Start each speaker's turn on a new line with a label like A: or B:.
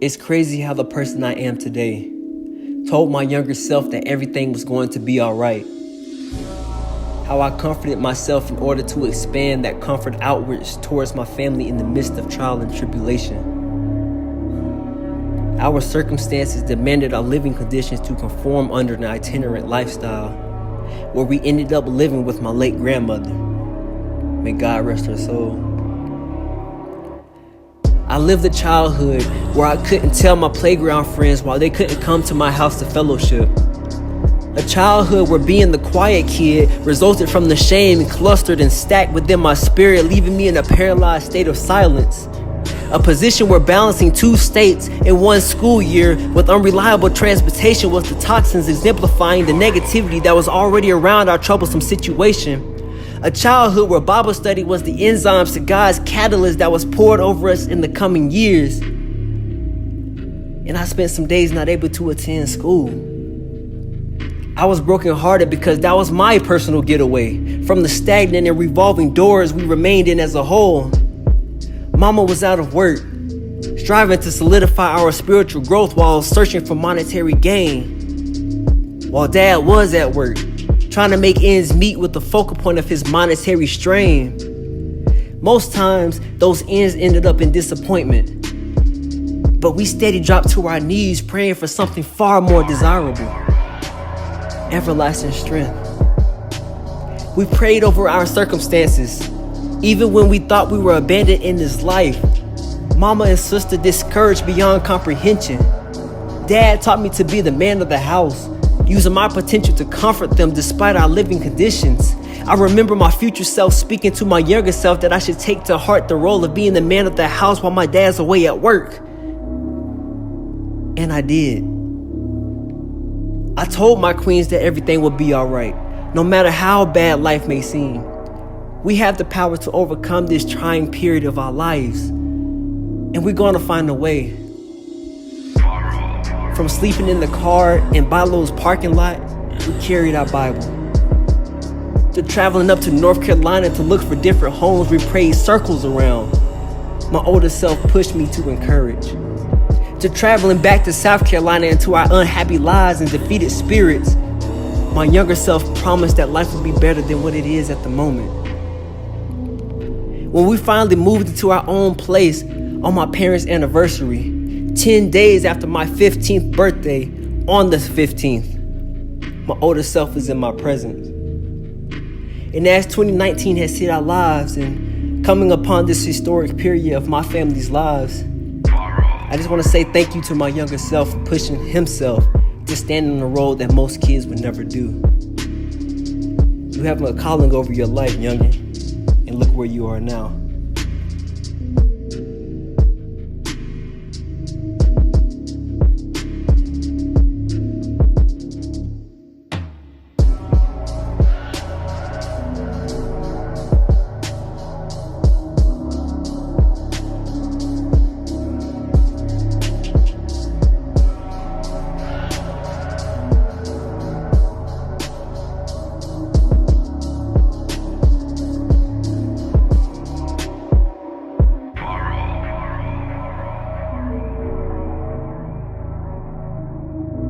A: It's crazy how the person I am today told my younger self that everything was going to be alright. How I comforted myself in order to expand that comfort outwards towards my family in the midst of trial and tribulation. Our circumstances demanded our living conditions to conform under an itinerant lifestyle, where we ended up living with my late grandmother. May God rest her soul. I lived a childhood where I couldn't tell my playground friends why they couldn't come to my house to fellowship. A childhood where being the quiet kid resulted from the shame clustered and stacked within my spirit, leaving me in a paralyzed state of silence. A position where balancing two states in one school year with unreliable transportation was the toxins exemplifying the negativity that was already around our troublesome situation. A childhood where Bible study was the enzymes to God's catalyst that was poured over us in the coming years. And I spent some days not able to attend school. I was brokenhearted because that was my personal getaway from the stagnant and revolving doors we remained in as a whole. Mama was out of work, striving to solidify our spiritual growth while searching for monetary gain. While Dad was at work, trying to make ends meet with the focal point of his monetary strain. Most times, those ends ended up in disappointment. But we steady dropped to our knees praying for something far more desirable: everlasting strength. We prayed over our circumstances, even when we thought we were abandoned in this life. Mama and sister discouraged beyond comprehension. Dad taught me to be the man of the house, using my potential to comfort them despite our living conditions. I remember my future self speaking to my younger self that I should take to heart the role of being the man of the house while my dad's away at work. And I did. I told my queens that everything would be alright, no matter how bad life may seem. We have the power to overcome this trying period of our lives, and we're gonna find a way. From sleeping in the car in Bilo's parking lot, we carried our Bible. To traveling up to North Carolina to look for different homes we prayed circles around, my older self pushed me to encourage. To traveling back to South Carolina into our unhappy lives and defeated spirits, my younger self promised that life would be better than what it is at the moment. When we finally moved into our own place on my parents' anniversary, 10 days after my 15th birthday, on the 15th, my older self is in my presence. And as 2019 has hit our lives and coming upon this historic period of my family's lives, I just want to say thank you to my younger self for pushing himself to stand on a road that most kids would never do. You have a calling over your life, youngin', and look where you are now.